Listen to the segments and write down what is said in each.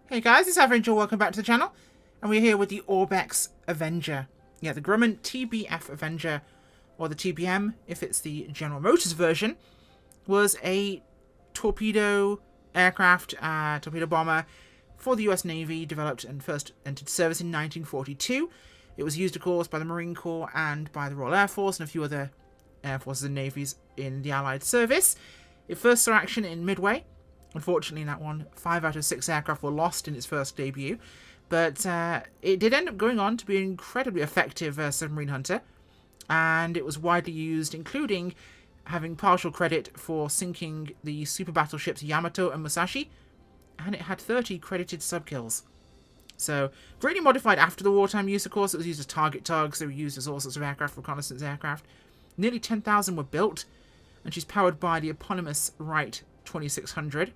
Hey guys, it's Avenger, welcome back to the channel. And we're here with the Orbx Avenger. Yeah, the Grumman TBF Avenger, or the TBM, if it's the General Motors version, was a torpedo aircraft, torpedo bomber for the US Navy, developed and first entered service in 1942. It was used, of course, by the Marine Corps and by the Royal Air Force and a few other air forces and navies in the Allied service. It first saw action in Midway. Unfortunately, in that one, 5 out of 6 aircraft were lost in its first debut, but it did end up going on to be an incredibly effective submarine hunter, and it was widely used, including having partial credit for sinking the super battleships Yamato and Musashi, and it had 30 credited sub-kills. So, greatly modified after the wartime use, of course. It was used as target tugs, they were used as all sorts of aircraft, reconnaissance aircraft. Nearly 10,000 were built, and she's powered by the eponymous Wright 2600.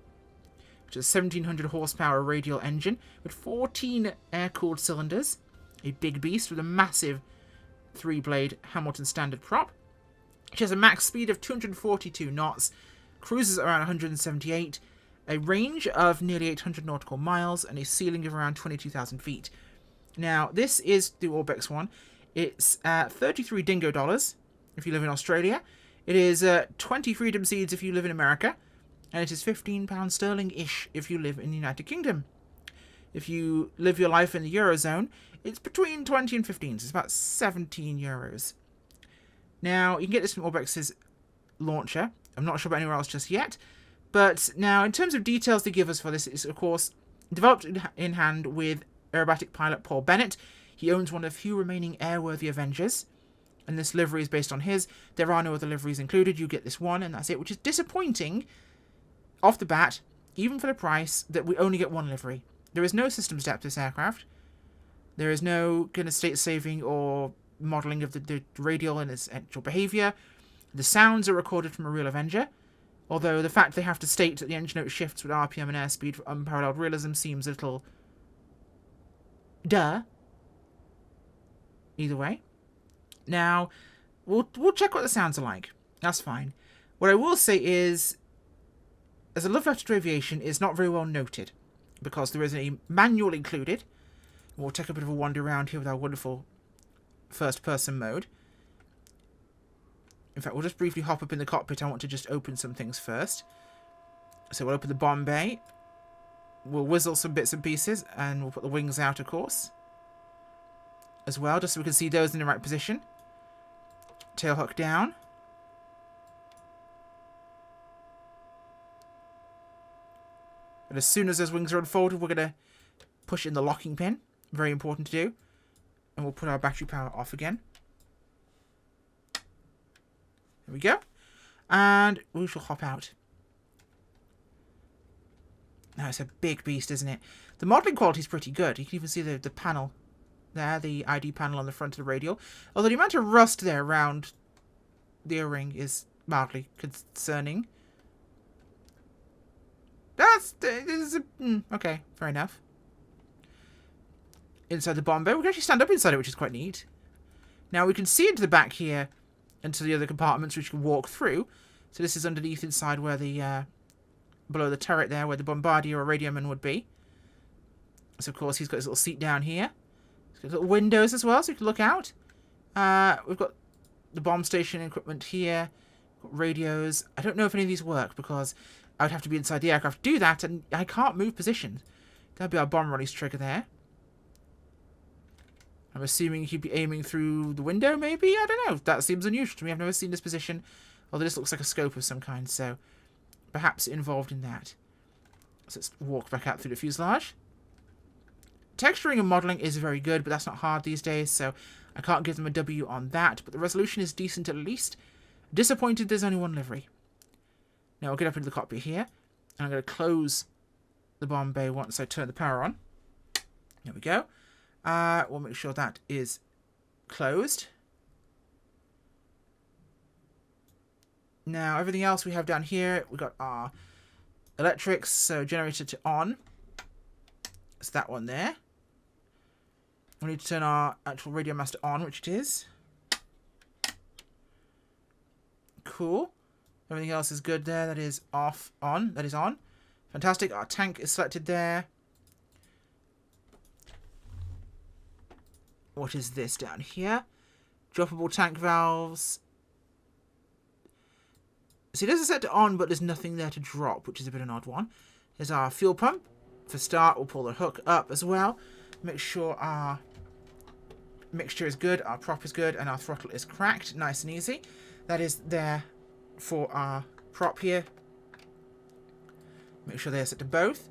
Which is a 1700 horsepower radial engine with 14 air-cooled cylinders, a big beast with a massive 3-blade Hamilton standard prop. She has a max speed of 242 knots, cruises around 178, a range of nearly 800 nautical miles, and a ceiling of around 22,000 feet. Now, this is the Orbx one. It's 33 dingo dollars if you live in Australia. It is 20 freedom seeds if you live in America. And it is £15 sterling-ish if you live in the United Kingdom. If you live your life in the Eurozone, it's between 20 and 15, so it's about 17 euros. Now, you can get this from Orbx's launcher. I'm not sure about anywhere else just yet. But now, in terms of details they give us for this, it's, of course, developed in hand with aerobatic pilot Paul Bennett. He owns one of the few remaining airworthy Avengers. And this livery is based on his. There are no other liveries included. You get this one, and that's it, which is disappointing off the bat, even for the price, that we only get one livery. There is no systems depth to this aircraft. There is no kind of state saving or modelling of the radial and its actual behaviour. The sounds are recorded from a real Avenger, although the fact they have to state that the engine note shifts with RPM and airspeed for unparalleled realism seems a little duh. Either way. Now, we'll check what the sounds are like. That's fine. What I will say is, as a love letter to aviation, is not very well noted, because there is a manual included. We'll take a bit of a wander around here with our wonderful first-person mode. In fact, we'll just briefly hop up in the cockpit. I want to just open some things first. So we'll open the bomb bay. We'll whizzle some bits and pieces, and we'll put the wings out, of course, as well, just so we can see those in the right position. Tail hook down. And as soon as those wings are unfolded, we're going to push in the locking pin. Very important to do. And we'll put our battery power off again. There we go. And we shall hop out. Now, it's a big beast, isn't it? The modelling quality is pretty good. You can even see the panel there, the ID panel on the front of the radial. Although the amount of rust there around the O-ring is mildly concerning. Okay, fair enough. Inside the bomb bay, we can actually stand up inside it, which is quite neat. Now we can see into the back here, into the other compartments, which we can walk through. So this is underneath inside where the, below the turret there, where the bombardier or radioman would be. So of course he's got his little seat down here. He's got little windows as well, so you can look out. We've got the bomb station equipment here. Got radios. I don't know if any of these work, because I would have to be inside the aircraft to do that, and I can't move position. That'd be our bomb release trigger there. I'm assuming he'd be aiming through the window, maybe? I don't know. That seems unusual to me. I've never seen this position. Although this looks like a scope of some kind, so perhaps involved in that. So let's walk back out through the fuselage. Texturing and modelling is very good, but that's not hard these days, so I can't give them a W on that. But the resolution is decent at least. Disappointed there's only one livery. Now I'll get up into the cockpit here, and I'm going to close the bomb bay once I turn the power on. There we go. We'll make sure that is closed. Now everything else we have down here, we've got our electrics, so generator to on. It's that one there. We need to turn our actual radio master on, which it is. Cool. Everything else is good there. That is off, on. That is on. Fantastic. Our tank is selected there. What is this down here? Droppable tank valves. See, there's a set to on, but there's nothing there to drop, which is a bit of an odd one. There's our fuel pump. For start, we'll pull the hook up as well. Make sure our mixture is good, our prop is good, and our throttle is cracked. Nice and easy. That is there for our prop here. Make sure they're set to both.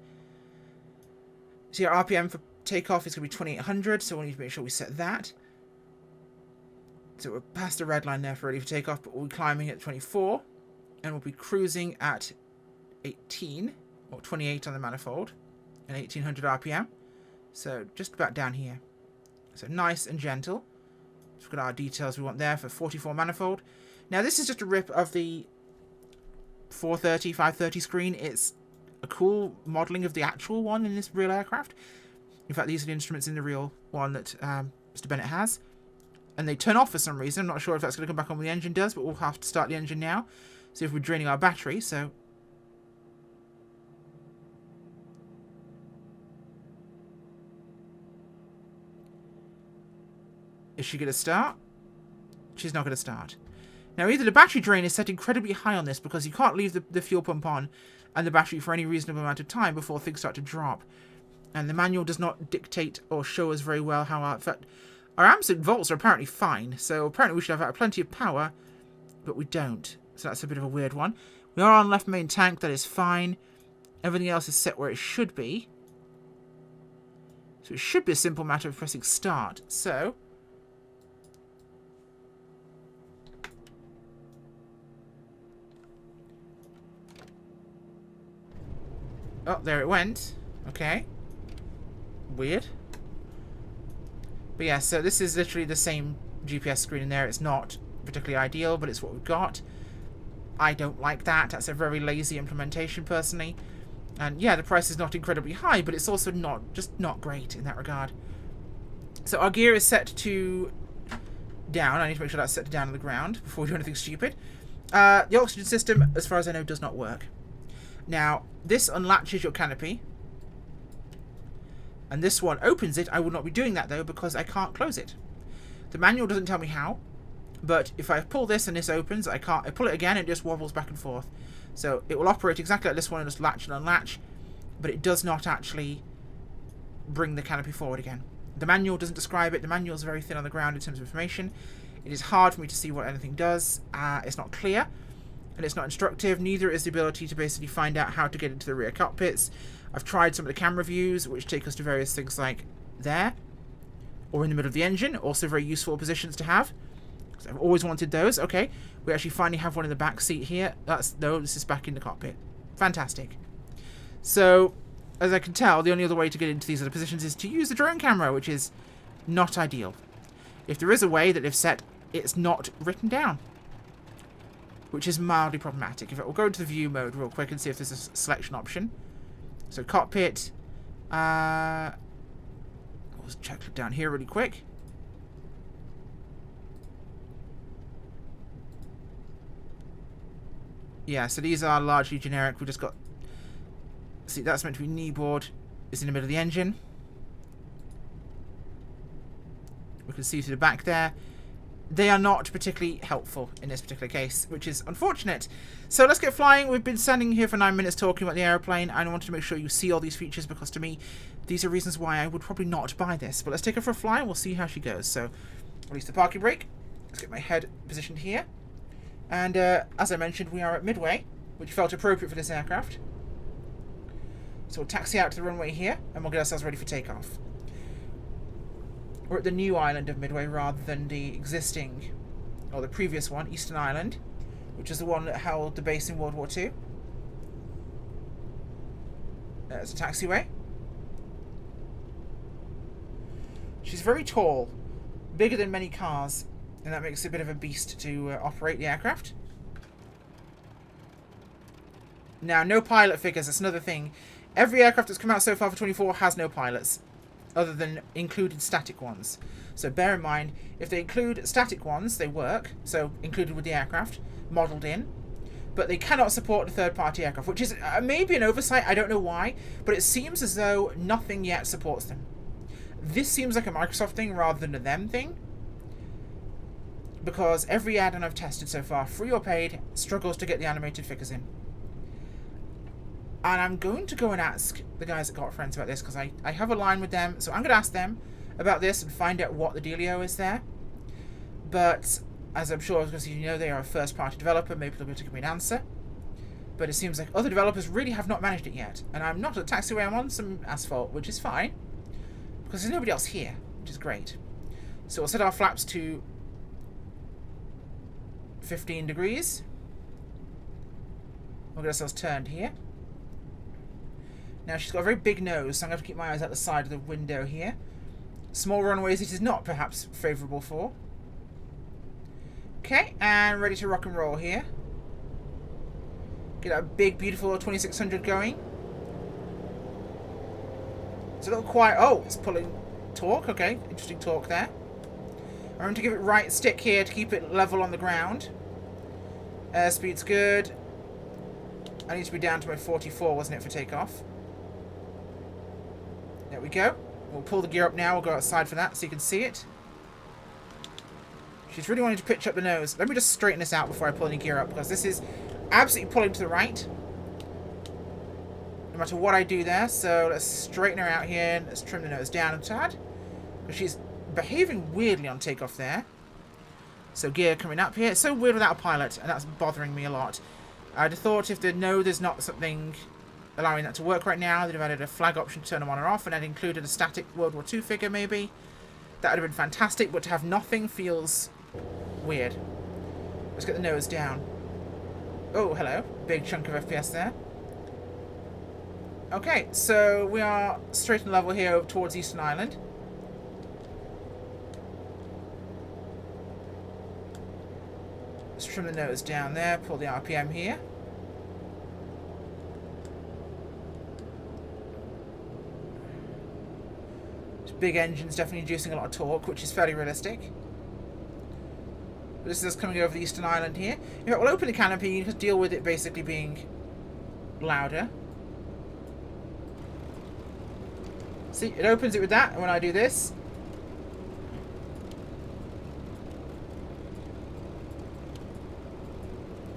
See, our RPM for takeoff is going to be 2800, so we'll need to make sure we set that. So we're past the red line there for ready for takeoff, but we'll be climbing at 24, and we'll be cruising at 18, or 28 on the manifold, and 1800 RPM. So just about down here. So nice and gentle. So we've got our details we want there for 44 manifold. Now this is just a rip of the 430, 530 screen. It's a cool modelling of the actual one in this real aircraft. In fact, these are the instruments in the real one that Mr. Bennett has. And they turn off for some reason. I'm not sure if that's going to come back on when the engine does, but we'll have to start the engine now. See if we're draining our battery, so... Is she going to start? She's not going to start. Now, either the battery drain is set incredibly high on this because you can't leave the fuel pump on and the battery for any reasonable amount of time before things start to drop. And the manual does not dictate or show us very well how our... In fact, our amps and volts are apparently fine, so apparently we should have plenty of power, but we don't. So that's a bit of a weird one. We are on left main tank, that is fine. Everything else is set where it should be. So it should be a simple matter of pressing start. So... Oh, there it went. Okay. Weird. But yeah, so this is literally the same GPS screen in there. It's not particularly ideal, but it's what we've got. I don't like that. That's a very lazy implementation, personally. And yeah, the price is not incredibly high, but it's also not great in that regard. So our gear is set to down. I need to make sure that's set to down on the ground before we do anything stupid. The oxygen system, as far as I know, does not work. Now, this unlatches your canopy. And this one opens it. I will not be doing that, though, because I can't close it. The manual doesn't tell me how. But if I pull this and this opens, I pull it again and it just wobbles back and forth. So it will operate exactly like this one and just latch and unlatch. But it does not actually bring the canopy forward again. The manual doesn't describe it. The manual is very thin on the ground in terms of information. It is hard for me to see what anything does. It's not clear. And it's not instructive. Neither is the ability to basically find out how to get into the rear cockpits. I've tried some of the camera views, which take us to various things like there, or in the middle of the engine. Also very useful positions to have. I've always wanted those. Okay, we actually finally have one in the back seat here. No, this is back in the cockpit. Fantastic. So, as I can tell, the only other way to get into these other positions is to use the drone camera, which is not ideal. If there is a way that they've set, it's not written down, which is mildly problematic. In fact, we'll go into the view mode real quick and see if there's a selection option. So cockpit, let's check it down here really quick. Yeah, so these are largely generic. We just got, see, that's meant to be kneeboard. It's in the middle of the engine. We can see through the back there. They are not particularly helpful in this particular case, which is unfortunate. So let's get flying. We've been standing here for 9 minutes talking about the aeroplane, and I wanted to make sure you see all these features because to me, these are reasons why I would probably not buy this. But let's take her for a fly and we'll see how she goes. So, release the parking brake. Let's get my head positioned here. And as I mentioned, we are at midway, which felt appropriate for this aircraft. So we'll taxi out to the runway here, and we'll get ourselves ready for takeoff. We're at the new island of Midway rather than the existing, or the previous one, Eastern Island, which is the one that held the base in World War II. There's a taxiway. She's very tall, bigger than many cars, and that makes it a bit of a beast to operate the aircraft. Now, no pilot figures, that's another thing. Every aircraft that's come out so far for 24 has no pilots, other than included static ones. So bear in mind, if they include static ones, they work, so included with the aircraft, modelled in, but they cannot support the third-party aircraft, which is maybe an oversight, I don't know why, but it seems as though nothing yet supports them. This seems like a Microsoft thing rather than a them thing. Because every add-on I've tested so far, free or paid, struggles to get the animated figures in. And I'm going to go and ask the guys at Got Friends about this, because I have a line with them. So I'm going to ask them about this and find out what the dealio is there. But, as I'm sure, because you know they are a first-party developer, maybe they'll be able to give me an answer. But it seems like other developers really have not managed it yet. And I'm not at the taxiway, I'm on some asphalt, which is fine. Because there's nobody else here, which is great. So we'll set our flaps to 15 degrees. We'll get ourselves turned here. Now she's got a very big nose, so I'm going to have to keep my eyes out the side of the window here. Small runways it is not perhaps favourable for. Okay, and ready to rock and roll here. Get a big, beautiful 2600 going. It's a little quiet. Oh, it's pulling torque. Okay, interesting torque there. I'm going to give it right stick here to keep it level on the ground. Airspeed's good. I need to be down to my 44, wasn't it, for takeoff? There we go. We'll pull the gear up now. We'll go outside for that so you can see it. She's really wanting to pitch up the nose. Let me just straighten this out before I pull any gear up, because this is absolutely pulling to the right. No matter what I do there. So let's straighten her out here. Let's trim the nose down a tad. Because she's behaving weirdly on takeoff there. So gear coming up here. It's so weird without a pilot, and that's bothering me a lot. I'd have thought if they know there's not something allowing that to work right now, they'd have added a flag option to turn them on or off, and that included a static World War II figure maybe. That would have been fantastic, but to have nothing feels weird. Let's get the nose down. Oh, hello. Big chunk of FPS there. Okay, so we are straight and level here towards Eastern Island. Let's trim the nose down there, pull the RPM here. This big engine's definitely inducing a lot of torque, which is fairly realistic. But this is us coming over the Eastern Island here. In fact, we'll open the canopy to deal with it basically being louder. See, it opens it with that, and when I do this,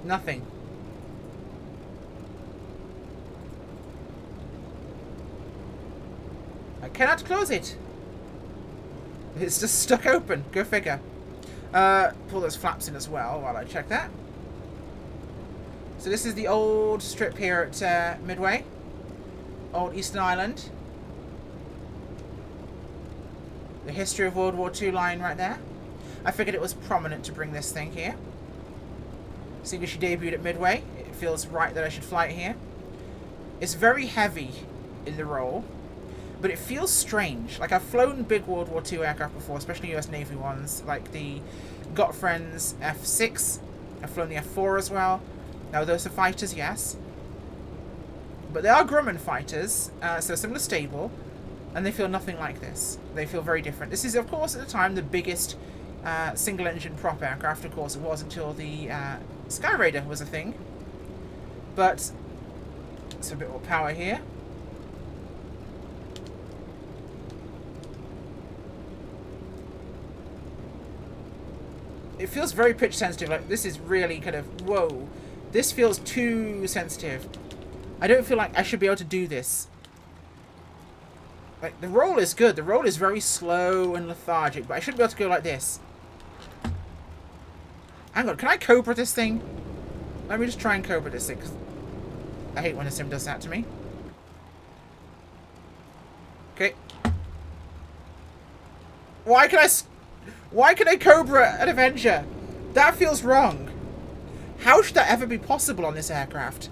nothing. I cannot close it. It's just stuck open. Go figure. Pull those flaps in as well while I check that. So this is the old strip here at Midway. Old Eastern Island. The history of World War II line right there. I figured it was prominent to bring this thing here. Seeing as she debuted at Midway, it feels right that I should fly it here. It's very heavy in the roll, but it feels strange. Like, I've flown big World War II aircraft before, especially US Navy ones, like the Got Friends F6. I've flown the F4 as well. Now, those are fighters, yes. But they are Grumman fighters, so similar stable, and they feel nothing like this. They feel very different. This is, of course, at the time, the biggest single-engine prop aircraft. Of course, it was until the Sky Raider was a thing. But it's a bit more power here. It feels very pitch sensitive. Like, this is really kind of, whoa. This feels too sensitive. I don't feel like I should be able to do this. Like, the roll is good. The roll is very slow and lethargic, but I shouldn't be able to go like this. Hang on, can I Cobra this thing? Let me just try and Cobra this thing, 'cause I hate when a sim does that to me. Okay. Why can I Cobra an Avenger? That feels wrong. How should that ever be possible on this aircraft?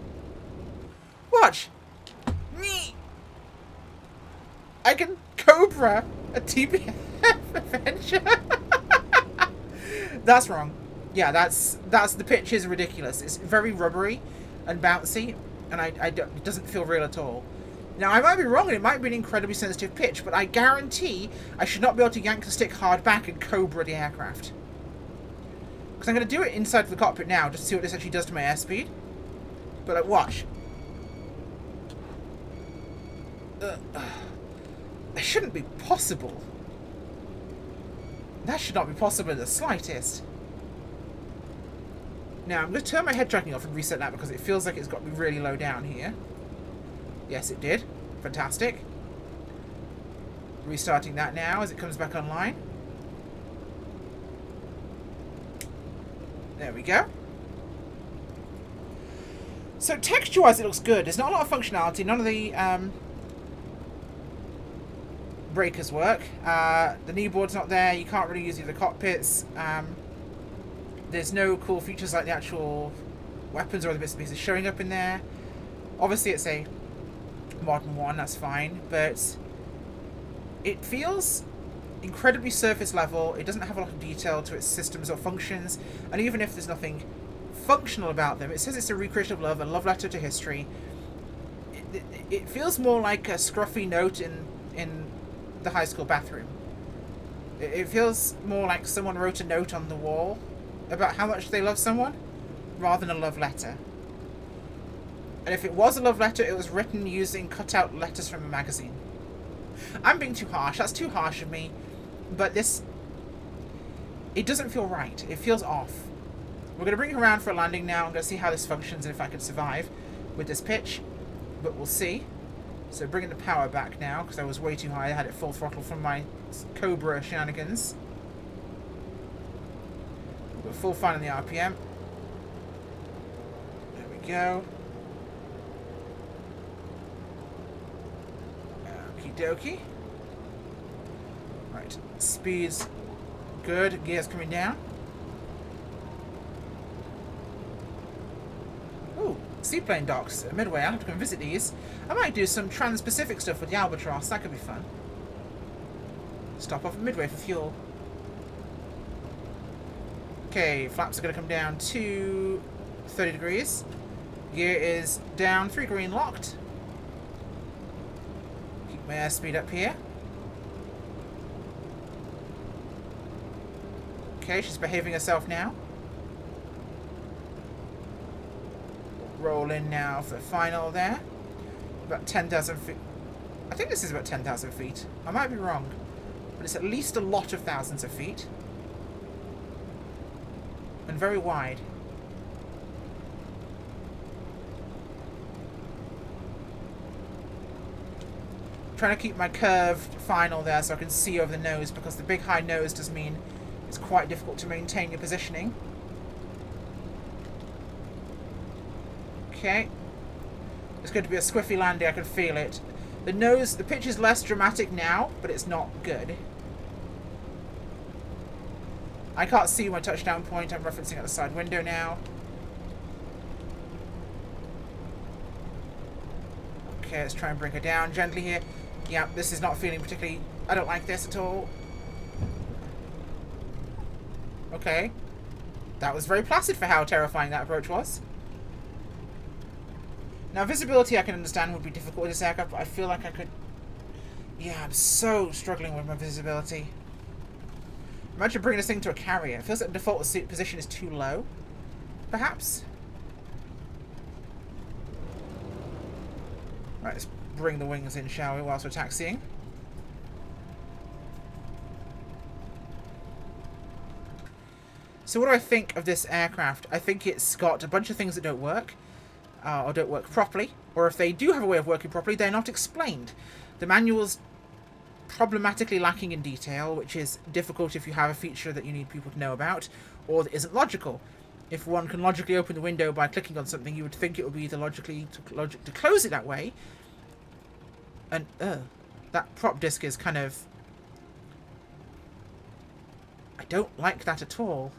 Watch. Me. I can Cobra a TBF Avenger. That's wrong. Yeah, that's the pitch is ridiculous. It's very rubbery and bouncy, and it doesn't feel real at all. Now, I might be wrong, and it might be an incredibly sensitive pitch, but I guarantee I should not be able to yank the stick hard back and Cobra the aircraft. Because I'm going to do it inside the cockpit now, just to see what this actually does to my airspeed. But, like, watch. That shouldn't be possible. That should not be possible in the slightest. Now, I'm going to turn my head tracking off and reset that because it feels like it's got to be really low down here. Yes, it did. Fantastic. Restarting that now as it comes back online. There we go. So texture-wise, it looks good. There's not a lot of functionality. None of the breakers work. The kneeboard's not there. You can't really use either cockpits. There's no cool features like the actual weapons or other bits and pieces showing up in there. Obviously, it's a modern one. That's fine, but it feels incredibly surface level. It doesn't have a lot of detail to its systems or functions, and even if there's nothing functional about them, it says it's a recreation of love, a love letter to history. It feels more like a scruffy note in the high school bathroom. It feels more like someone wrote a note on the wall about how much they love someone, rather than a love letter. And if it was a love letter, it was written using cut-out letters from a magazine. I'm being too harsh. That's too harsh of me. But this... it doesn't feel right. It feels off. We're going to bring it around for a landing now. I'm going to see how this functions and if I can survive with this pitch. But we'll see. So bringing the power back now, because I was way too high. I had it full throttle from my Cobra shenanigans. We've got full fine on the RPM. There we go. Okie dokie. Right, speed's good. Gear's coming down. Ooh, seaplane docks at Midway. I'll have to come visit these. I might do some trans-Pacific stuff with the Albatross. That could be fun. Stop off at Midway for fuel. Okay, flaps are going to come down to 30 degrees. Gear is down, 3 green locked. Keep my airspeed up here. Okay, she's behaving herself now. Roll in now for the final there. About 10,000 feet. I think this is about 10,000 feet. I might be wrong. But it's at least a lot of thousands of feet. And very wide. Trying to keep my curved final there so I can see over the nose, because the big high nose does mean it's quite difficult to maintain your positioning. Okay. It's going to be a squiffy landing, I can feel it. The nose, the pitch is less dramatic now, but it's not good. I can't see my touchdown point. I'm referencing at the side window now. Okay, let's try and bring her down gently here. Yeah, this is not feeling particularly... I don't like this at all. Okay. That was very placid for how terrifying that approach was. Now, visibility I can understand would be difficult with this aircraft, but I feel like I could... Yeah, I'm so struggling with my visibility. Imagine bringing this thing to a carrier. It feels like the default position is too low. Perhaps? Right, let's bring the wings in, shall we, whilst we're taxiing. So what do I think of this aircraft? I think it's got a bunch of things that don't work. Or don't work properly. Or if they do have a way of working properly, they're not explained. The manual's problematically lacking in detail, which is difficult if you have a feature that you need people to know about, or that isn't logical. If one can logically open the window by clicking on something, you would think it would be either logically to close it that way. And that prop disc is kind of... I don't like that at all.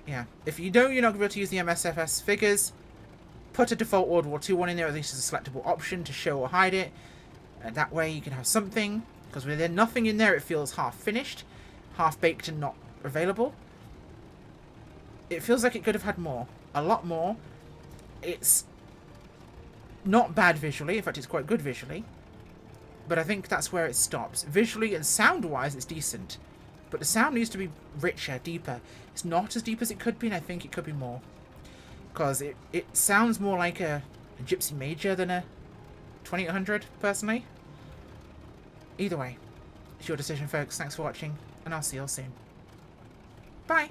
Yeah, if you know you're not going to be able to use the MSFS figures, put a default World War II one in there, at least as a selectable option to show or hide it. And that way you can have something, because with there nothing in there, it feels half finished, half baked and not available. It feels like it could have had more, a lot more. It's not bad visually, in fact it's quite good visually, but I think that's where it stops. Visually and sound-wise, it's decent. But the sound needs to be richer, deeper. It's not as deep as it could be, and I think it could be more. Because it sounds more like a Gypsy Major than a 2800 personally. Either way, it's your decision, folks. Thanks for watching, and I'll see you all soon. Bye!